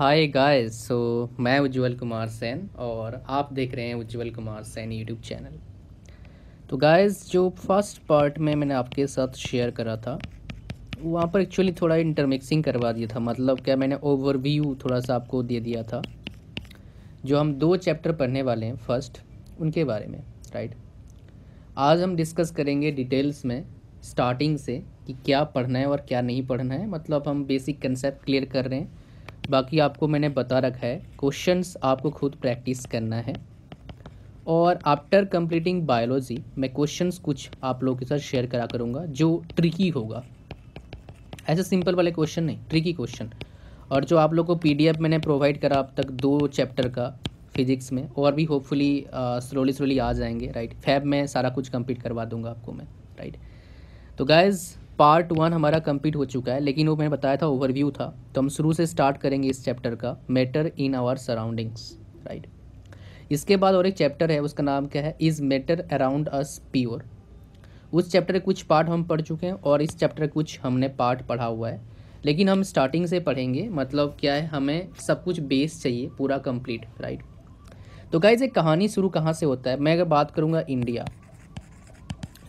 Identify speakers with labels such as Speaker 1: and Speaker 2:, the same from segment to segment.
Speaker 1: Hi guys. मैं उज्जवल कुमार सेन और आप देख रहे हैं उज्जवल कुमार सेन यूट्यूब चैनल। तो गाइस, जो फर्स्ट पार्ट में मैंने आपके साथ शेयर करा था वहाँ पर एक्चुअली थोड़ा इंटरमिक्सिंग करवा दिया था। मतलब क्या, मैंने ओवरव्यू थोड़ा सा आपको दे दिया था जो हम 2 चैप्टर पढ़ने वाले हैं फर्स्ट, उनके बारे में। राइट, आज हम डिस्कस करेंगे डिटेल्स में स्टार्टिंग से कि क्या पढ़ना है और क्या नहीं पढ़ना है। मतलब हम बेसिक कंसेप्ट क्लियर कर रहे हैं, बाकी आपको मैंने बता रखा है। क्वेश्चंस आपको खुद प्रैक्टिस करना है और आफ्टर कंप्लीटिंग बायोलॉजी मैं क्वेश्चंस कुछ आप लोगों के साथ शेयर करा करूँगा जो ट्रिकी होगा। ऐसे सिंपल वाले क्वेश्चन नहीं, ट्रिकी क्वेश्चन। और जो आप लोग को पीडीएफ मैंने प्रोवाइड करा अब तक 2 चैप्टर का फिजिक्स में, और भी होपफुली स्लोली आ जाएंगे। राइट, फैब में सारा कुछ कंप्लीट करवा दूंगा आपको मैं। राइट, तो गाइज़ पार्ट 1 हमारा कंप्लीट हो चुका है, लेकिन वो मैंने बताया था ओवरव्यू था। तो हम शुरू से स्टार्ट करेंगे इस चैप्टर का, matter in our surroundings. Right, इसके बाद और एक चैप्टर है, उसका नाम क्या है, is matter around us pure. उस चैप्टर के कुछ पार्ट हम पढ़ चुके हैं और इस चैप्टर कुछ हमने पार्ट पढ़ा हुआ है, लेकिन हम स्टार्टिंग से पढ़ेंगे। मतलब क्या है, हमें सब कुछ बेस चाहिए पूरा कंप्लीट। राइट, तो गाइज एक कहानी शुरू कहाँ से होता है। मैं अगर बात करूँगा इंडिया,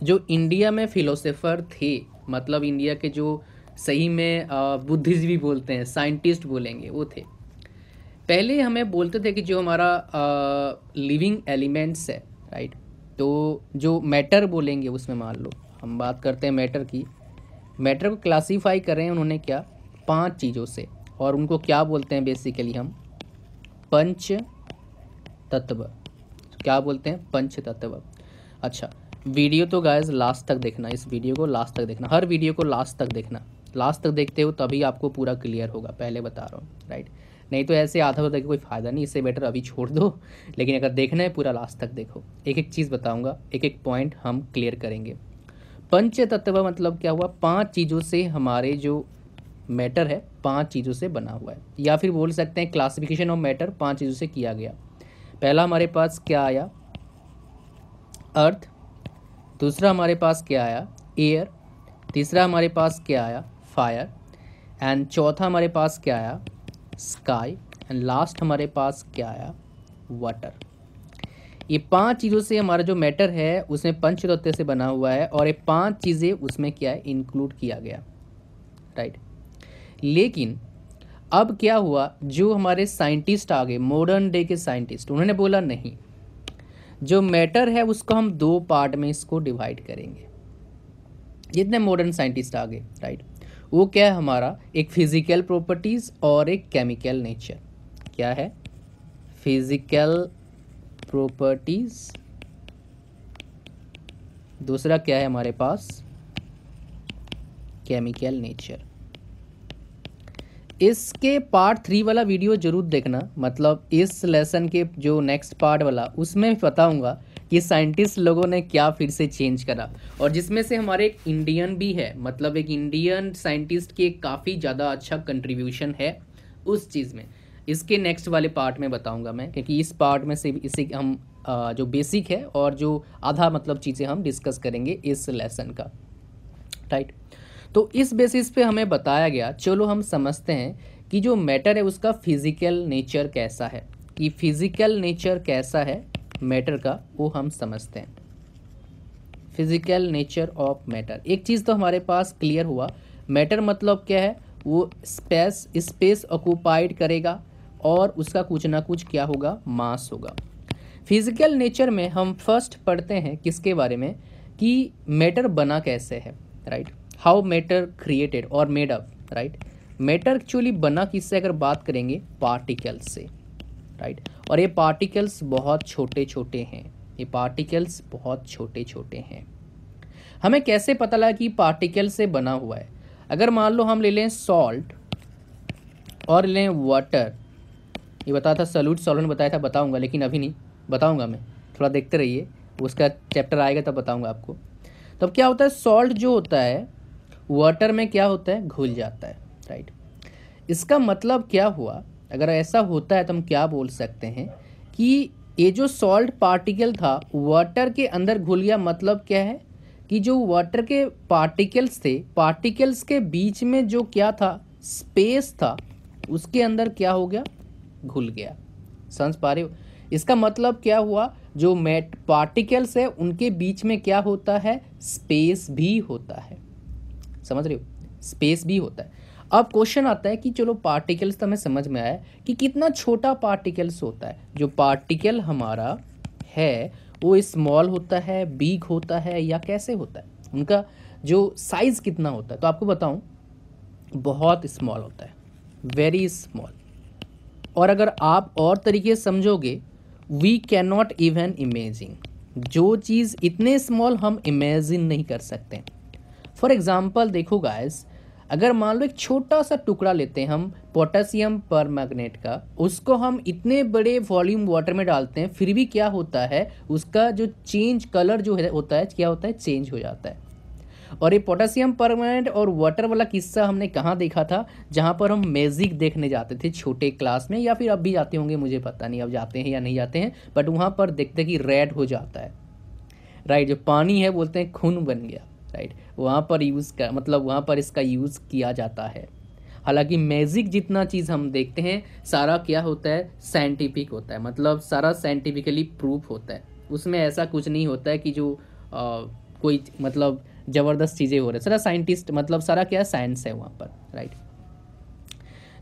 Speaker 1: जो इंडिया में फिलोसोफर थे, मतलब इंडिया के जो सही में बुद्धिजीवी बोलते हैं, साइंटिस्ट बोलेंगे, वो थे। पहले हमें बोलते थे कि जो हमारा लिविंग एलिमेंट्स है, राइट, तो जो मैटर बोलेंगे उसमें मान लो हम बात करते हैं मैटर की। मैटर को क्लासीफाई कर रहे हैं उन्होंने क्या, 5 चीज़ों से, और उनको क्या बोलते हैं बेसिकली हम, पंच तत्व। क्या बोलते हैं, पंच तत्व। अच्छा, वीडियो तो गाइस लास्ट तक देखना, इस वीडियो को लास्ट तक देखना, हर वीडियो को लास्ट तक देखना। लास्ट तक देखते हो तभी आपको पूरा क्लियर होगा, पहले बता रहा हूँ। राइट, नहीं तो ऐसे आधा देख के कोई फ़ायदा नहीं, इससे बेटर अभी छोड़ दो। लेकिन अगर देखना है पूरा लास्ट तक देखो, एक एक चीज़ बताऊँगा, एक एक पॉइंट हम क्लियर करेंगे। पंच तत्व मतलब क्या हुआ, 5 चीज़ों से हमारे जो मैटर है 5 चीज़ों से बना हुआ है, या फिर बोल सकते हैं क्लासिफिकेशन ऑफ मैटर 5 चीज़ों से किया गया। पहला हमारे पास क्या आया, अर्थ। दूसरा हमारे पास क्या आया, एयर। तीसरा हमारे पास क्या आया, फायर। एंड चौथा हमारे पास क्या आया, स्काई। एंड लास्ट हमारे पास क्या आया, वाटर। ये 5 चीज़ों से हमारा जो मैटर है उसमें पंच तत्व से बना हुआ है, और ये 5 चीज़ें उसमें क्या है, इंक्लूड किया गया। राइट, लेकिन अब क्या हुआ, जो हमारे साइंटिस्ट आ गए, मॉडर्न डे के साइंटिस्ट, उन्होंने बोला नहीं, जो मैटर है उसको हम 2 पार्ट में इसको डिवाइड करेंगे। जितने मॉडर्न साइंटिस्ट आ गए, राइट, वो क्या है हमारा, एक फिजिकल प्रॉपर्टीज और एक केमिकल नेचर। क्या है, फिजिकल प्रॉपर्टीज, दूसरा क्या है हमारे पास, केमिकल नेचर। इसके पार्ट 3 वाला वीडियो जरूर देखना, मतलब इस लेसन के जो नेक्स्ट पार्ट वाला, उसमें बताऊंगा कि साइंटिस्ट लोगों ने क्या फिर से चेंज करा, और जिसमें से हमारे एक इंडियन भी है। मतलब एक इंडियन साइंटिस्ट की काफ़ी ज़्यादा अच्छा कंट्रीब्यूशन है उस चीज़ में। इसके नेक्स्ट वाले पार्ट में बताऊंगा मैं, क्योंकि इस पार्ट में से इसे हम जो बेसिक है और जो आधा मतलब चीज़ें हम डिस्कस करेंगे इस लेसन का। राइट, तो इस बेसिस पे हमें बताया गया, चलो हम समझते हैं कि जो मैटर है उसका फिजिकल नेचर कैसा है, कि फिजिकल नेचर कैसा है मैटर का, वो हम समझते हैं। फिजिकल नेचर ऑफ मैटर, एक चीज़ तो हमारे पास क्लियर हुआ, मैटर मतलब क्या है, वो स्पेस ऑक्यूपाइड करेगा और उसका कुछ ना कुछ क्या होगा, मास होगा। फिजिकल नेचर में हम फर्स्ट पढ़ते हैं किसके बारे में, कि मैटर बना कैसे है। राइट, हाउ मैटर क्रिएटेड और made up. Right, matter actually बना किससे, अगर बात करेंगे पार्टिकल्स से। राइट, और ये पार्टिकल्स बहुत छोटे छोटे हैं, ये पार्टिकल्स बहुत छोटे छोटे हैं। हमें कैसे पता लगा कि पार्टिकल से बना हुआ है, अगर मान लो हम ले लें सॉल्ट और लें वाटर। ये बताया था सॉल्यूट सॉल्वेंट बताया था, बताऊंगा, लेकिन अभी नहीं बताऊंगा, मैं थोड़ा देखते रहिए, उसका चैप्टर आएगा तब बताऊंगा आपको। तब क्या होता है, सॉल्ट जो होता है वाटर में क्या होता है, घुल जाता है। राइट, इसका मतलब क्या हुआ, अगर ऐसा होता है तो हम क्या बोल सकते हैं कि ये जो सॉल्ट पार्टिकल था वाटर के अंदर घुल गया। मतलब क्या है कि जो वाटर के पार्टिकल्स थे, पार्टिकल्स के बीच में जो क्या था, स्पेस था, उसके अंदर क्या हो गया, घुल गया। समझ पा रहे हो? इसका मतलब क्या हुआ, जो मैट पार्टिकल्स है उनके बीच में क्या होता है, स्पेस भी होता है। समझ रहे हो, स्पेस भी होता है। अब क्वेश्चन आता है कि चलो पार्टिकल्स तो हमें समझ में आया कि कितना छोटा पार्टिकल्स होता है। जो पार्टिकल हमारा है वो स्मॉल होता है, बिग होता है, या कैसे होता है, उनका जो साइज कितना होता है। तो आपको बताऊं, बहुत स्मॉल होता है, वेरी स्मॉल। और अगर आप और तरीके से समझोगे, we can not even imagine, जो चीज़ इतने स्मॉल हम इमेजिन नहीं कर सकते। फॉर एग्जाम्पल देखो गाइस, अगर मान लो एक छोटा सा टुकड़ा लेते हैं हम पोटेशियम परमैंगनेट का, उसको हम इतने बड़े वॉल्यूम वाटर में डालते हैं, फिर भी क्या होता है, उसका जो चेंज कलर जो है होता है, क्या होता है, चेंज हो जाता है। और ये पोटेशियम परमैंगनेट और वाटर वाला किस्सा हमने कहाँ देखा था, जहाँ पर हम मैजिक देखने जाते थे छोटे क्लास में, या फिर अब भी जाते होंगे, मुझे पता नहीं अब जाते हैं या नहीं जाते हैं, बट वहाँ पर देखते कि रेड हो जाता है, राइट। जो पानी है बोलते हैं खून बन गया, राइट। वहाँ पर यूज़ का मतलब वहाँ पर इसका यूज़ किया जाता है। हालांकि मैजिक जितना चीज़ हम देखते हैं सारा क्या होता है, साइंटिफिक होता है, मतलब सारा साइंटिफिकली प्रूफ होता है। उसमें ऐसा कुछ नहीं होता है कि जो कोई मतलब ज़बरदस्त चीज़ें हो रही है, सारा साइंटिस्ट मतलब सारा क्या साइंस है वहाँ पर, राइट।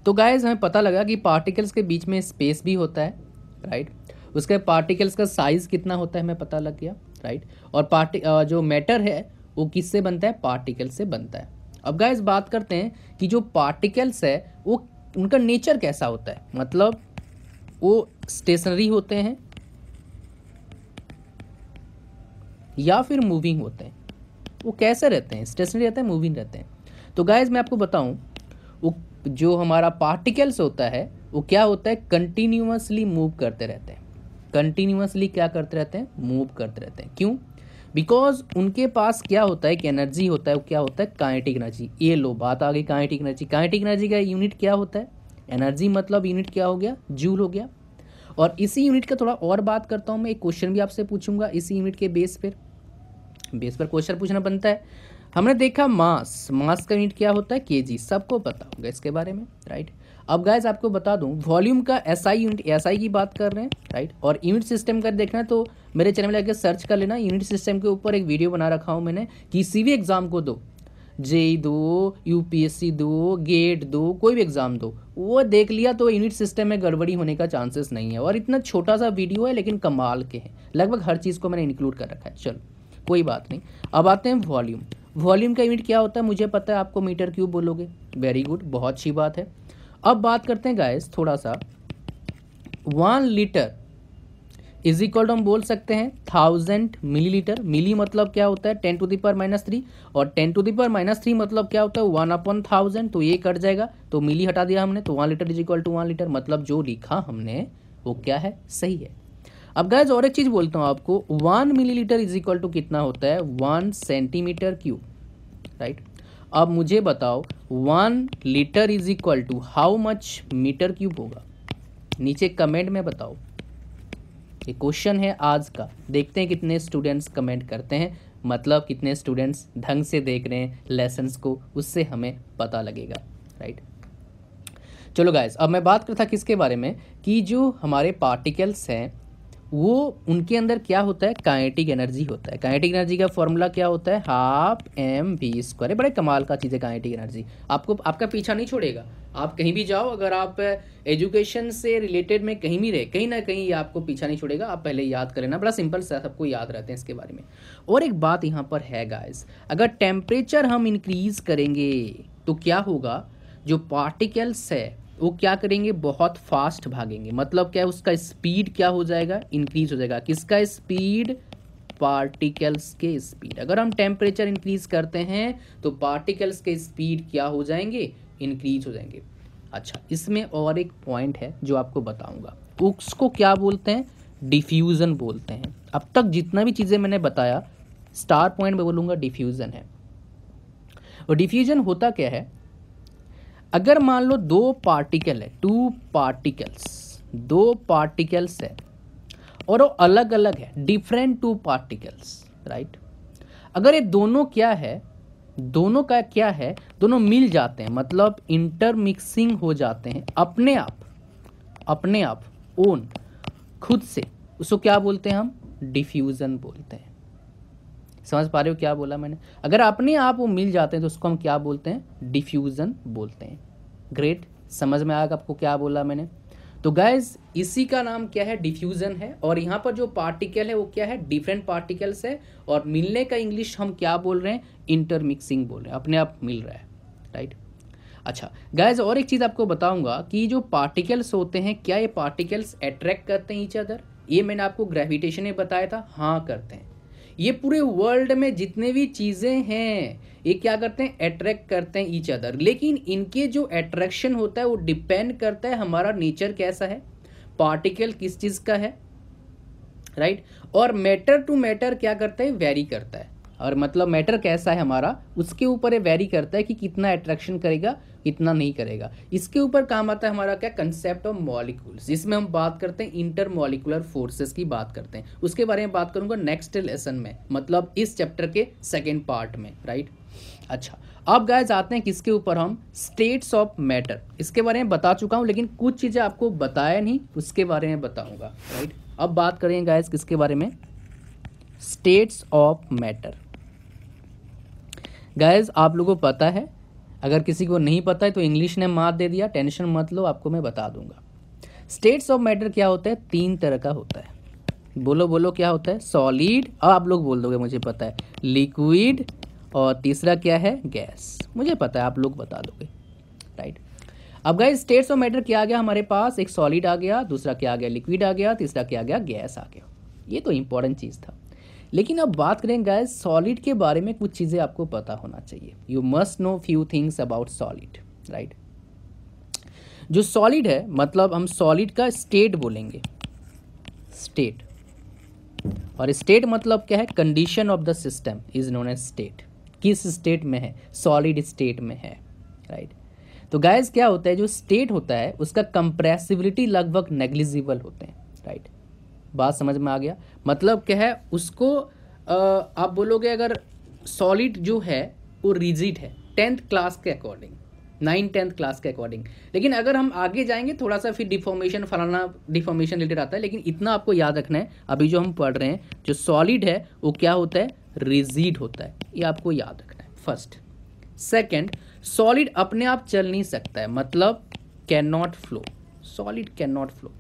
Speaker 1: तो गाइस हमें पता लगा कि पार्टिकल्स के बीच में स्पेस भी होता है, राइट। उसके पार्टिकल्स का साइज़ कितना होता है हमें पता लग गया, राइट। और जो मैटर है वो किससे बनता है, पार्टिकल से बनता है। अब गाइस बात करते हैं कि जो पार्टिकल्स है वो उनका नेचर कैसा होता है, मतलब वो स्टेशनरी होते हैं या फिर मूविंग होते हैं। वो कैसे रहते हैं, स्टेशनरी रहते हैं, मूविंग रहते हैं। तो गाइस मैं आपको बताऊं, वो जो हमारा पार्टिकल्स होता है वो क्या होता है, कंटिन्यूअसली मूव करते रहते हैं। कंटिन्यूअसली क्या करते रहते हैं, मूव करते रहते हैं। क्यों? बिकॉज उनके पास क्या होता है, एक एनर्जी होता है, वो क्या होता है, काइनेटिक एनर्जी। ये लो बात आ गई, काइनेटिक एनर्जी। काइनेटिक एनर्जी का यूनिट क्या होता है, एनर्जी, मतलब यूनिट क्या हो गया, जूल हो गया। और इसी यूनिट का थोड़ा और बात करता हूँ मैं, एक क्वेश्चन भी आपसे पूछूंगा इसी यूनिट के बेस पर क्वेश्चन पूछना बनता है। हमने देखा मास का यूनिट क्या होता है, केजी, सबको पता होगा इसके बारे में, राइट। अब गाइस आपको बता दूं, वॉल्यूम का एसआई यूनिट, एसआई की बात कर रहे हैं, राइट। और यूनिट सिस्टम का देखना है तो मेरे चैनल में आके सर्च कर लेना, यूनिट सिस्टम के ऊपर एक वीडियो बना रखा हूं मैंने। किसी भी एग्जाम को दो, जेई दो, यूपीएससी दो, गेट दो, कोई भी एग्जाम दो, वो देख लिया तो यूनिट सिस्टम में गड़बड़ी होने का चांसेस नहीं है। और इतना छोटा सा वीडियो है लेकिन कमाल के हैं, लगभग हर चीज़ को मैंने इंक्लूड कर रखा है। चलो कोई बात नहीं। अब आते हैं वॉल्यूम। वॉल्यूम का यूनिट क्या होता है, मुझे पता है, आपको मीटर क्यूब बोलोगे, वेरी गुड, बहुत अच्छी बात है। अब बात करते हैं गाइस थोड़ा सा, 1 लीटर इज इक्वल टू हम बोल सकते हैं 1000 मिलीलीटर। मिली मतलब क्या होता है, 10⁻³ और 10⁻³ मतलब क्या होता है, 1/1000। तो ये कट जाएगा तो मिली हटा दिया हमने, तो 1 litre is equal to 1 litre, मतलब जो लिखा हमने वो क्या है, सही है। अब गाइस और एक चीज बोलता हूं आपको, 1 मिलीलीटर इज इक्वल टू कितना होता है, 1 सेंटीमीटर क्यूब, राइट। अब मुझे बताओ 1 litre is equal to how much metre cube होगा, नीचे कमेंट में बताओ। ये क्वेश्चन है आज का, देखते हैं कितने स्टूडेंट्स कमेंट करते हैं, मतलब कितने स्टूडेंट्स ढंग से देख रहे हैं लेसन्स को, उससे हमें पता लगेगा, राइट। चलो गाइस अब मैं बात करता किसके बारे में, कि जो हमारे पार्टिकल्स हैं वो उनके अंदर क्या होता है, काइनेटिक एनर्जी होता है। काइनेटिक एनर्जी का फॉर्मूला क्या होता है, 12mv²। बड़े कमाल का चीज़ है काइनेटिक एनर्जी, आपको आपका पीछा नहीं छोड़ेगा। आप कहीं भी जाओ, अगर आप एजुकेशन से रिलेटेड में कहीं भी रहे, कहीं ना कहीं ये आपको पीछा नहीं छोड़ेगा। आप पहले याद कर लेना, बड़ा सिंपल सा, सबको याद रहते हैं इसके बारे में। और एक बात यहाँ पर है गाइस, अगर टेम्परेचर हम इंक्रीज करेंगे तो क्या होगा, जो पार्टिकल्स है वो क्या करेंगे, बहुत फास्ट भागेंगे। मतलब क्या है, उसका स्पीड क्या हो जाएगा, इंक्रीज हो जाएगा। किसका स्पीड, पार्टिकल्स के स्पीड। अगर हम टेम्परेचर इंक्रीज करते हैं तो पार्टिकल्स के स्पीड क्या हो जाएंगे, इंक्रीज हो जाएंगे। अच्छा, इसमें और एक पॉइंट है जो आपको बताऊंगा, उसको क्या बोलते हैं, डिफ्यूजन बोलते हैं। अब तक जितना भी चीज़ें मैंने बताया, स्टार पॉइंट में बोलूँगा डिफ्यूजन है। और डिफ्यूजन होता क्या है, अगर मान लो 2 पार्टिकल है, 2 पार्टिकल्स है और वो अलग अलग है, डिफरेंट 2 पार्टिकल्स, राइट। अगर ये दोनों क्या है, दोनों का क्या है, दोनों मिल जाते हैं, मतलब इंटरमिक्सिंग हो जाते हैं अपने आप ओन, खुद से, उसको क्या बोलते हैं हम, डिफ्यूजन बोलते हैं। समझ पा रहे हो क्या बोला मैंने? अगर अपने आप वो मिल जाते हैं तो उसको हम क्या बोलते हैं, डिफ्यूजन बोलते हैं। ग्रेट, समझ में आएगा आपको क्या बोला मैंने? तो गाइज इसी का नाम क्या है, डिफ्यूजन है। और यहाँ पर जो पार्टिकल है वो क्या है, डिफरेंट पार्टिकल्स है, और मिलने का इंग्लिश हम क्या बोल रहे हैं, इंटरमिक्सिंग बोल रहे हैं, अपने आप मिल रहा है, राइट। अच्छा गाइज, और एक चीज़ आपको बताऊंगा कि जो पार्टिकल्स होते हैं, क्या ये पार्टिकल्स अट्रैक्ट करते हैं ईच अदर? ये मैंने आपको ग्रेविटेशन में बताया था, हाँ करते हैं। ये पूरे वर्ल्ड में जितने भी चीज़ें हैं ये क्या करते हैं, अट्रैक्ट करते हैं ईच अदर। लेकिन इनके जो अट्रैक्शन होता है वो डिपेंड करता है हमारा नेचर कैसा है, पार्टिकल किस चीज़ का है, राइट। और मैटर टू मैटर क्या करता है, वेरी करता है। और मतलब मैटर कैसा है हमारा, उसके ऊपर ये वेरी करता है कि कितना अट्रैक्शन करेगा, कितना नहीं करेगा। इसके ऊपर काम आता है हमारा क्या, कंसेप्ट ऑफ मॉलिक्यूल्स, जिसमें हम बात करते हैं इंटर मॉलिकुलर फोर्सेस की बात करते हैं। उसके बारे में बात करूंगा नेक्स्ट लेसन में, मतलब इस चैप्टर के सेकेंड पार्ट में, राइट। अच्छा, अब गाइस आते हैं किसके ऊपर, हम स्टेट्स ऑफ मैटर। इसके बारे में बता चुका हूं, लेकिन कुछ चीज़ें आपको बताया नहीं, उसके बारे में बताऊंगा, राइट। अब बात करेंगे गाइस किसके बारे में, स्टेट्स ऑफ मैटर। गाइस आप लोगों को पता है, अगर किसी को नहीं पता है तो इंग्लिश ने मात दे दिया, टेंशन मत लो, आपको मैं बता दूंगा। स्टेट्स ऑफ मैटर क्या होता है, 3 तरह का होता है। बोलो बोलो क्या होता है, सॉलिड, अब आप लोग बोल दोगे मुझे पता है, लिक्विड, और तीसरा क्या है, गैस। मुझे पता है आप लोग बता दोगे, राइट। अब गाइस स्टेट्स ऑफ मैटर क्या आ गया हमारे पास, एक सॉलिड आ गया, दूसरा क्या आ गया, लिक्विड आ गया, तीसरा क्या आ गया, गैस आ गया। ये तो इंपॉर्टेंट चीज़ था। लेकिन अब बात करें गाइस सॉलिड के बारे में, कुछ चीज़ें आपको पता होना चाहिए। You must know few things about solid, right. जो सॉलिड है, मतलब हम सॉलिड का स्टेट बोलेंगे, स्टेट। और स्टेट मतलब क्या है, condition of the system is known as state. किस स्टेट में है, सॉलिड स्टेट में है, राइट। तो गाइस क्या होता है, जो स्टेट होता है उसका कंप्रेसिबिलिटी लगभग नेग्लिजिबल होते हैं, राइट। बात समझ में आ गया? मतलब क्या है, उसको आप बोलोगे अगर सॉलिड जो है वो रिजिड है 10th क्लास के अकॉर्डिंग, 9-10th क्लास के अकॉर्डिंग। लेकिन अगर हम आगे जाएंगे थोड़ा सा फिर डिफॉर्मेशन फलाना डिफॉर्मेशन रिलेटेड आता है। लेकिन इतना आपको याद रखना है, अभी जो हम पढ़ रहे हैं, जो सॉलिड है वो क्या होता है, रिजिड होता है, ये आपको याद रखना है, फर्स्ट। सेकेंड, सॉलिड अपने आप चल नहीं सकता है, मतलब can not flow, solid can not flow.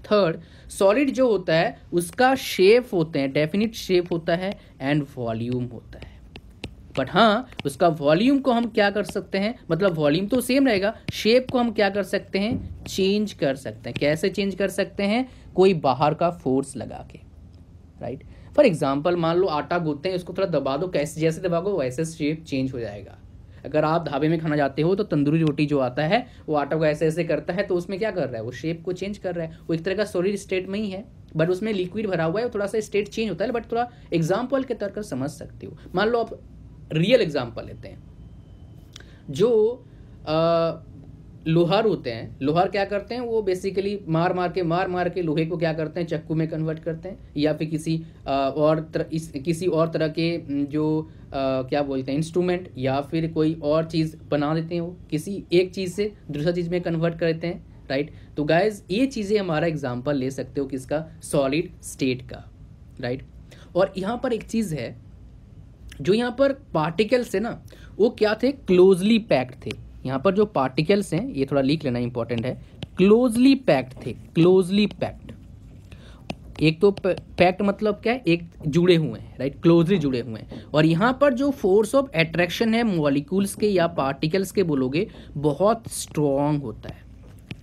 Speaker 1: Third, solid जो होता है उसका शेप होते हैं, डेफिनिट शेप होता है, एंड वॉल्यूम होता है। बट हाँ, उसका वॉल्यूम को हम क्या कर सकते हैं, मतलब वॉल्यूम तो सेम रहेगा, शेप को हम क्या कर सकते हैं, चेंज कर सकते हैं। कैसे चेंज कर सकते हैं, कोई बाहर का फोर्स लगा के, राइट। फॉर एग्जाम्पल मान लो आटा गूंथते हैं, उसको थोड़ा दबा दो, कैसे जैसे दबाओ वैसे शेप चेंज हो जाएगा। अगर आप ढाबे में खाना जाते हो तो तंदूरी रोटी जो आता है वो आटा को ऐसे ऐसे करता है, तो उसमें क्या कर रहा है, वो शेप को चेंज कर रहा है। वो एक तरह का सॉलिड स्टेट में ही है, बट उसमें लिक्विड भरा हुआ है, थोड़ा सा स्टेट चेंज होता है। बट थोड़ा एग्जाम्पल के तौर पर समझ सकते हो। मान लो आप रियल एग्जाम्पल लेते हैं, जो लोहार होते हैं, लोहार क्या करते हैं, वो बेसिकली मार मार के लोहे को क्या करते हैं, चक्कू में कन्वर्ट करते हैं, या फिर किसी और तरह के जो क्या बोलते हैं, इंस्ट्रूमेंट, या फिर कोई और चीज़ बना देते हैं। वो किसी एक चीज़ से दूसरा चीज़ में कन्वर्ट करते हैं, राइट। तो गाइज ये चीज़ें हमारा एग्जाम्पल ले सकते हो किसका, सॉलिड स्टेट का, राइट। और यहाँ पर एक चीज़ है, जो यहाँ पर पार्टिकल्स है ना, वो क्या थे, क्लोजली पैक्ड थे। यहाँ पर जो पार्टिकल्स हैं, ये थोड़ा लिख लेना इंपॉर्टेंट है, क्लोजली पैक्ड थे, क्लोजली पैक्ड। एक तो पैक्ड मतलब क्या है, एक जुड़े हुए हैं, राइट, क्लोजली जुड़े हुए हैं। और यहाँ पर जो फोर्स ऑफ अट्रैक्शन है मॉलिक्यूल्स के या पार्टिकल्स के बोलोगे, बहुत स्ट्रॉन्ग होता है,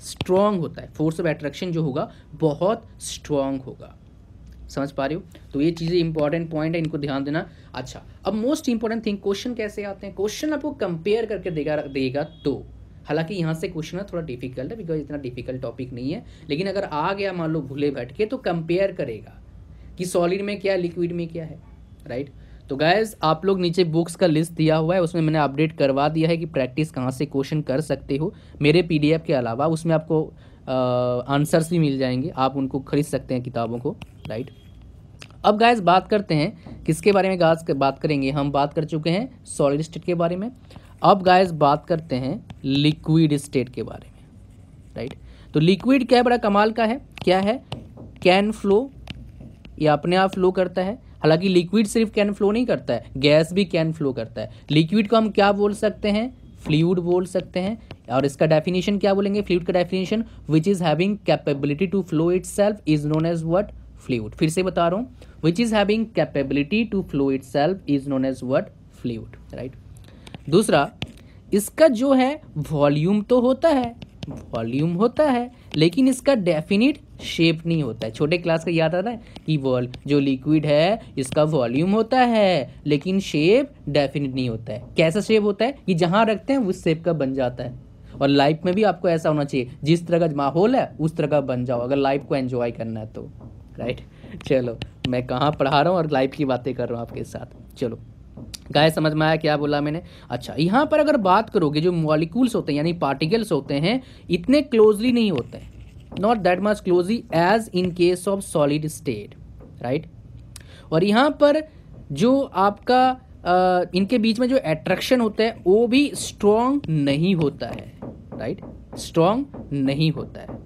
Speaker 1: स्ट्रॉन्ग होता है। फोर्स ऑफ अट्रैक्शन जो होगा बहुत स्ट्रॉन्ग होगा। समझ पा रहे हो? तो ये चीज़ें इंपॉर्टेंट पॉइंट है, इनको ध्यान देना। अच्छा, अब मोस्ट इंपॉर्टेंट थिंग, क्वेश्चन कैसे आते हैं। क्वेश्चन आपको कंपेयर करके देगा तो, हालांकि यहाँ से क्वेश्चन थोड़ा डिफिकल्ट है, बिकॉज इतना डिफिकल्ट टॉपिक नहीं है। लेकिन अगर आ गया मान लो भूले भटके, तो कंपेयर करेगा कि सॉलिड में क्या है, लिक्विड में क्या है, राइट। तो गाइज आप लोग नीचे बुक्स का लिस्ट दिया हुआ है, उसमें मैंने अपडेट करवा दिया है कि प्रैक्टिस कहाँ से क्वेश्चन कर सकते हो। मेरे PDF के अलावा उसमें आपको आंसर्स भी मिल जाएंगे, आप उनको खरीद सकते हैं किताबों को, राइट। अब गाइस बात करते हैं किसके बारे में गाइस बात करेंगे, हम बात कर चुके हैं सॉलिड स्टेट के बारे में। अब गाइस बात करते हैं लिक्विड स्टेट के बारे में, राइट। तो लिक्विड क्या है, बड़ा कमाल का है, क्या है, कैन फ्लो, ये अपने आप फ्लो करता है। हालांकि लिक्विड सिर्फ कैन फ्लो नहीं करता है, गैस भी कैन फ्लो करता है। लिक्विड को हम क्या बोल सकते हैं, फ्लूइड बोल सकते हैं। और इसका डेफिनेशन क्या बोलेंगे, फ्लूइड का definition, which is having capability to flow itself is known as what, fluid. फिर से बता रहा हूँ, which is having capability to flow itself is known as what, fluid, right. दूसरा, इसका जो है वॉल्यूम तो होता है, वॉल्यूम होता है, लेकिन इसका डेफिनिट शेप नहीं होता है। छोटे क्लास का याद आता है कि जो लिक्विड है इसका वॉल्यूम होता है लेकिन शेप डेफिनिट नहीं होता है। कैसा शेप होता है कि जहां रखते हैं उस शेप का बन जाता है। और लाइफ में भी आपको ऐसा होना चाहिए, जिस तरह का माहौल है उस तरह का बन जाओ अगर लाइफ को एंजॉय करना है तो, राइट। चलो, मैं कहाँ पढ़ा रहा हूँ और लाइफ की बातें कर रहा हूँ आपके साथ। चलो गाइस, समझ में आया क्या बोला मैंने। अच्छा, यहाँ पर अगर बात करोगे, जो मॉलिक्यूल्स होते हैं यानी पार्टिकल्स होते हैं, इतने क्लोजली नहीं होते हैं, not that much closely as in case of solid state, right. और यहाँ पर जो आपका इनके बीच में जो अट्रैक्शन होता है वो भी स्ट्रॉन्ग नहीं होता है, राइट, स्ट्रॉन्ग नहीं होता है।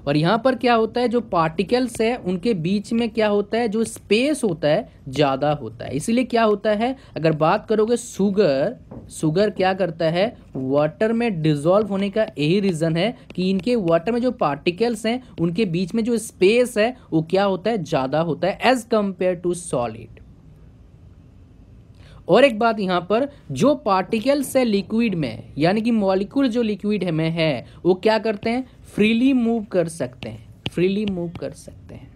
Speaker 1: और यहाँ पर क्या होता है, जो पार्टिकल्स है उनके बीच में क्या होता है, जो स्पेस होता है ज़्यादा होता है। इसीलिए क्या होता है, अगर बात करोगे शुगर क्या करता है, वाटर में डिसॉल्व होने का यही रीज़न है कि इनके वाटर में जो पार्टिकल्स हैं उनके बीच में जो स्पेस है वो क्या होता है, ज़्यादा होता है एज कंपेयर टू सॉलिड। और एक बात यहाँ पर, जो पार्टिकल्स है लिक्विड में, यानी कि मॉलिक्यूल जो लिक्विड में है वो क्या करते हैं, फ्रीली मूव कर सकते हैं, फ्रीली मूव कर सकते हैं,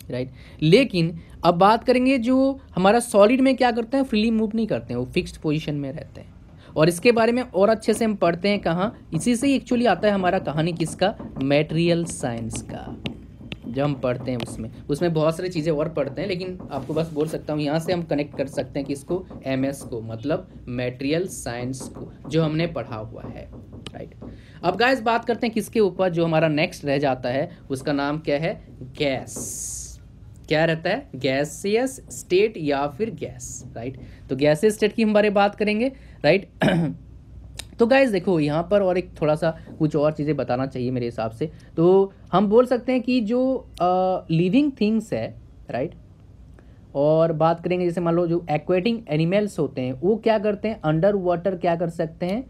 Speaker 1: राइट। लेकिन अब बात करेंगे जो हमारा सॉलिड में क्या करते हैं, फ्रीली मूव नहीं करते हैं, वो फिक्स्ड पोजीशन में रहते हैं। और इसके बारे में और अच्छे से हम पढ़ते हैं कहाँ, इसी से ही एक्चुअली आता है हमारा कहानी किसका, मटेरियल साइंस का। जब हम पढ़ते हैं उसमें बहुत सारी चीज़ें और पढ़ते हैं, लेकिन आपको बस बोल सकता हूँ यहाँ से हम कनेक्ट कर सकते हैं किसको, MS को, मतलब मटेरियल साइंस को, जो हमने पढ़ा हुआ है, राइट। अब गाइस बात करते हैं किसके ऊपर, जो हमारा नेक्स्ट रह जाता है उसका नाम क्या है, गैस। क्या रहता है, गैसियस स्टेट या फिर गैस, राइट। तो गैसियस स्टेट की हम बारे बात करेंगे, राइट। तो गाइज देखो, यहाँ पर और एक थोड़ा सा कुछ और चीज़ें बताना चाहिए मेरे हिसाब से। तो हम बोल सकते हैं कि जो लिविंग थिंग्स है, राइट, और बात करेंगे जैसे मान लो जो एक्वेटिक एनिमल्स होते हैं वो क्या करते हैं, अंडर वाटर क्या कर सकते हैं,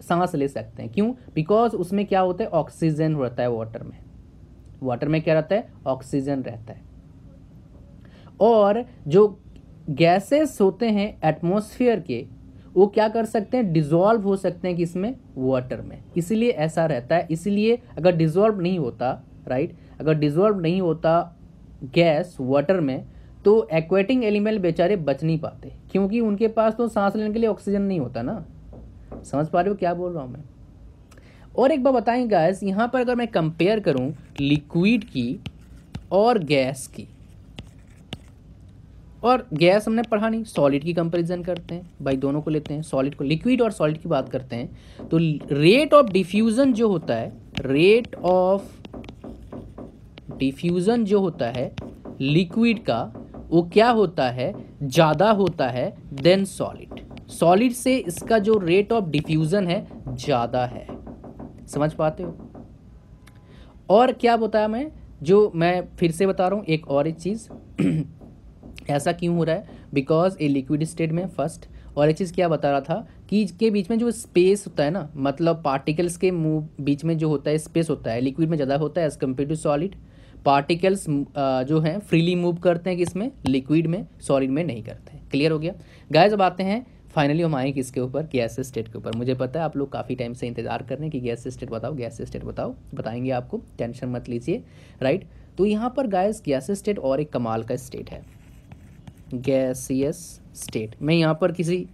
Speaker 1: सांस ले सकते हैं। क्यों, बिकॉज उसमें क्या होता है, ऑक्सीजन रहता है वाटर में क्या रहता है, ऑक्सीजन रहता है। और जो गैसेस होते हैं एटमॉस्फेयर के, वो क्या कर सकते हैं, डिसॉल्व हो सकते हैं किसमें, वाटर में। इसीलिए ऐसा रहता है। इसीलिए अगर डिसॉल्व नहीं होता, राइट, अगर डिसॉल्व नहीं होता गैस वाटर में, तो एक्वेटिक एनिमल बेचारे बच नहीं पाते, क्योंकि उनके पास तो सांस लेने के लिए ऑक्सीजन नहीं होता ना। समझ पा रहे हो क्या बोल रहा हूँ मैं। और एक बार बताएं गाइस, यहाँ पर अगर मैं कंपेयर करूँ लिक्विड की और गैस की, और गैस हमने पढ़ा नहीं, सॉलिड की कंपैरिजन करते हैं भाई, दोनों को लेते हैं, सॉलिड को, लिक्विड और सॉलिड की बात करते हैं। तो रेट ऑफ डिफ्यूजन जो होता है, रेट ऑफ डिफ्यूजन जो होता है लिक्विड का, वो क्या होता है, ज़्यादा होता है देन सॉलिड से इसका जो रेट ऑफ डिफ्यूजन है ज़्यादा है। समझ पाते हो। और क्या बताया मैं फिर से बता रहा हूँ एक और एक चीज़ ऐसा क्यों हो रहा है, बिकॉज ए लिक्विड स्टेट में फर्स्ट, और एक चीज़ क्या बता रहा था कि इसके बीच में जो स्पेस होता है ना, मतलब पार्टिकल्स के बीच में जो होता है स्पेस होता है, लिक्विड में ज़्यादा होता है as compare to solid. Particles जो हैं फ्रीली मूव करते हैं किसमें, लिक्विड में, सॉलिड में नहीं करते हैं। क्लियर हो गया गाइस। अब आते हैं फाइनली हम आए किसके ऊपर, गैस स्टेट के ऊपर। मुझे पता है आप लोग काफ़ी टाइम से इंतजार कर रहे हैं कि गैस स्टेट बताओ, गैस स्टेट बताओ, बताएंगे आपको, टेंशन मत लीजिए, राइट। तो यहाँ पर गाइस गैस स्टेट और एक कमाल का स्टेट है, गैसियस स्टेट। मैं यहाँ पर किसी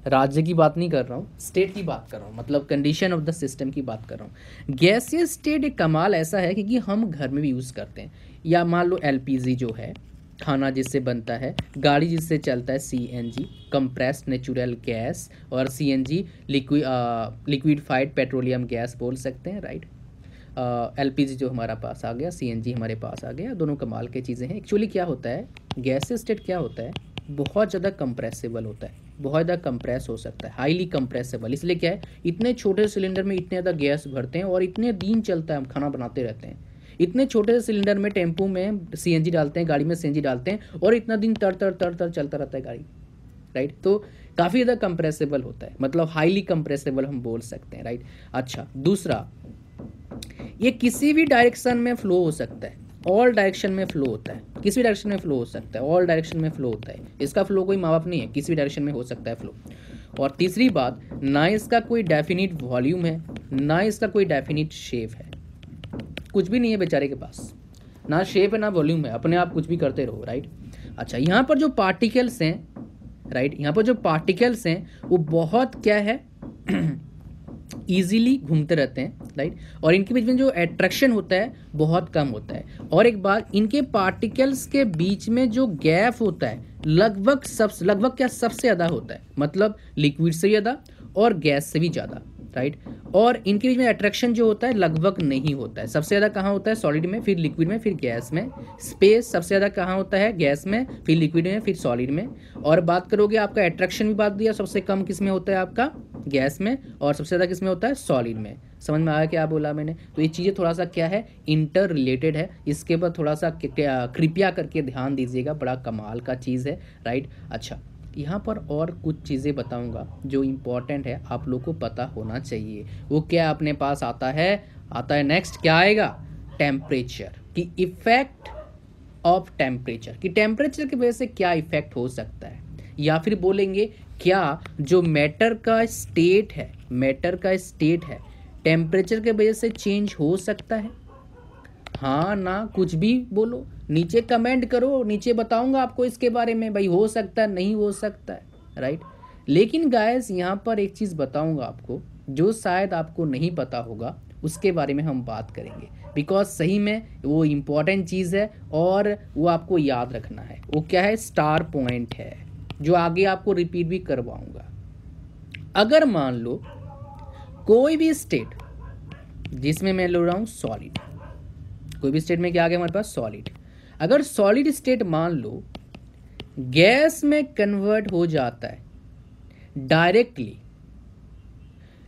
Speaker 1: राज्य की बात नहीं कर रहा हूँ, स्टेट की बात कर रहा हूँ, मतलब कंडीशन ऑफ द सिस्टम की बात कर रहा हूँ। गैसियस स्टेट एक कमाल ऐसा है कि हम घर में भी यूज़ करते हैं, या मान लो LPG जो है, खाना जिससे बनता है, गाड़ी जिससे चलता है CNG कंप्रेस्ड नेचुरल गैस, और CNG लिक्विफाइड पेट्रोलियम गैस बोल सकते हैं, राइट। LPG जो हमारा पास आ गया, CNG हमारे पास आ गया, दोनों कमाल के चीज़ें हैं। एक्चुअली क्या होता है, गैसेस स्टेट क्या होता है, बहुत ज़्यादा कंप्रेसिबल होता है, बहुत ज़्यादा कंप्रेस हो सकता है, हाईली कंप्रेसिबल। इसलिए क्या है, इतने छोटे सिलेंडर में इतने ज़्यादा गैस भरते हैं और इतने दिन चलता है, हम खाना बनाते रहते हैं। इतने छोटे से सिलेंडर में, टेम्पो में CNG डालते हैं, गाड़ी में CNG डालते हैं और इतना दिन तर तर तर तर चलता रहता है गाड़ी, राइट। तो काफ़ी ज़्यादा कंप्रेसिबल होता है, मतलब हाईली कंप्रेसिबल हम बोल सकते हैं, राइट। अच्छा, दूसरा, ये किसी भी डायरेक्शन में फ्लो हो सकता है, ऑल डायरेक्शन में फ्लो होता है, किसी भी डायरेक्शन में फ्लो हो सकता है, ऑल डायरेक्शन में फ्लो होता है। इसका फ्लो कोई माप नहीं है, किसी भी डायरेक्शन में हो सकता है फ्लो। और तीसरी बात, ना इसका कोई डेफिनिट वॉल्यूम है, ना इसका कोई डेफिनिट शेप है, कुछ भी नहीं है बेचारे के पास, ना शेप है ना वॉल्यूम है, अपने आप कुछ भी करते रहो, राइट। अच्छा, यहाँ पर जो पार्टिकल्स हैं, राइट, यहाँ पर जो पार्टिकल्स हैं वो बहुत क्या है ईजिली घूमते रहते हैं, राइट। और इनके बीच में जो अट्रैक्शन होता है बहुत कम होता है। और एक बात, इनके पार्टिकल्स के बीच में जो गैप होता है लगभग क्या सबसे ज़्यादा होता है, मतलब लिक्विड से ज़्यादा और गैस से भी ज़्यादा, राइट। और इनके बीच में अट्रैक्शन जो होता है लगभग नहीं होता है। सबसे ज़्यादा कहाँ होता है, सॉलिड में, फिर लिक्विड में, फिर गैस में। स्पेस सबसे ज़्यादा कहाँ होता है, गैस में, फिर लिक्विड में, फिर सॉलिड में। और बात करोगे आपका अट्रैक्शन भी बात दिया, सबसे कम किस में होता है आपका, गैस में, और सबसे ज़्यादा किस में होता है, सॉलिड में। समझ में आया क्या बोला मैंने। तो ये चीज़ें थोड़ा सा क्या है, इंटर रिलेटेड है, इसके ऊपर थोड़ा सा कृपया करके ध्यान दीजिएगा, बड़ा कमाल का चीज़ है, राइट। अच्छा, यहाँ पर और कुछ चीज़ें बताऊंगा जो इम्पोर्टेंट है, आप लोग को पता होना चाहिए। वो क्या अपने पास आता है नेक्स्ट क्या आएगा, टेम्परेचर की इफेक्ट ऑफ टेम्परेचर, कि टेम्परेचर की वजह से क्या इफेक्ट हो सकता है, या फिर बोलेंगे क्या जो मैटर का स्टेट है टेम्परेचर के वजह से चेंज हो सकता है। हाँ ना, कुछ भी बोलो, नीचे कमेंट करो, नीचे बताऊंगा आपको इसके बारे में, भाई हो सकता है, नहीं हो सकता है, राइट। लेकिन गाइस यहाँ पर एक चीज़ बताऊंगा आपको जो शायद आपको नहीं पता होगा, उसके बारे में हम बात करेंगे, बिकॉज सही में वो इम्पॉर्टेंट चीज़ है और वो आपको याद रखना है। वो क्या है, स्टार पॉइंट है, जो आगे आपको रिपीट भी करवाऊंगा। अगर मान लो कोई भी स्टेट जिसमें मैं ले रहा हूँ सॉलिड, कोई भी स्टेट में क्या आ गया हमारे पास, सॉलिड। अगर सॉलिड स्टेट मान लो गैस में कन्वर्ट हो जाता है डायरेक्टली,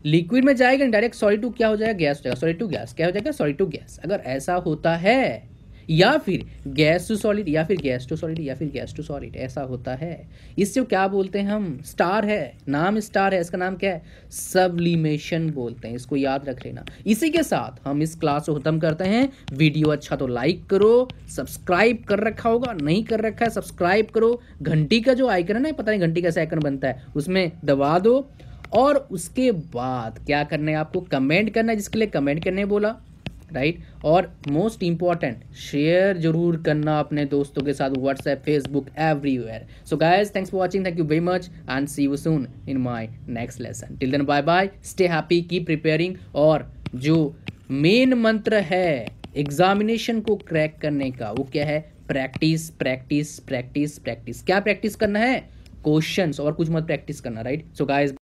Speaker 1: लिक्विड में जाएगा डायरेक्ट, सॉलिड टू क्या हो जाएगा, गैस हो जाएगा, सॉलिड टू गैस क्या हो जाएगा, सॉलिड टू गैस। अगर ऐसा होता है, या फिर गैस टू सॉलिड, या फिर गैस टू सॉलिड, या फिर गैस टू सॉलिड, ऐसा होता है, इससे क्या बोलते हैं हम, स्टार है, नाम स्टार है, इसका नाम क्या है, सब्लिमेशन बोलते हैं, इसको याद रख लेना। इसी के साथ हम इस क्लास को खत्म करते हैं। वीडियो अच्छा तो लाइक करो, सब्सक्राइब कर रखा होगा, नहीं कर रखा है सब्सक्राइब करो, घंटी का जो आइकन है ना, पता नहीं घंटी कैसा आइकन बनता है, उसमें दबा दो। और उसके बाद क्या करना है, आपको कमेंट करना है, जिसके लिए कमेंट करने बोला, राइट। और मोस्ट इंपॉर्टेंट, शेयर जरूर करना अपने दोस्तों के साथ, WhatsApp, Facebook, everywhere. So guys, thanks for watching, thank you very much and see you soon in my next lesson. Till then bye bye, stay happy, keep preparing. और जो main मंत्र है एग्जामिनेशन को क्रैक करने का, वो क्या है, प्रैक्टिस प्रैक्टिस प्रैक्टिस प्रैक्टिस। क्या प्रैक्टिस करना है, क्वेश्चंस, और कुछ मत प्रैक्टिस करना, राइट। So guys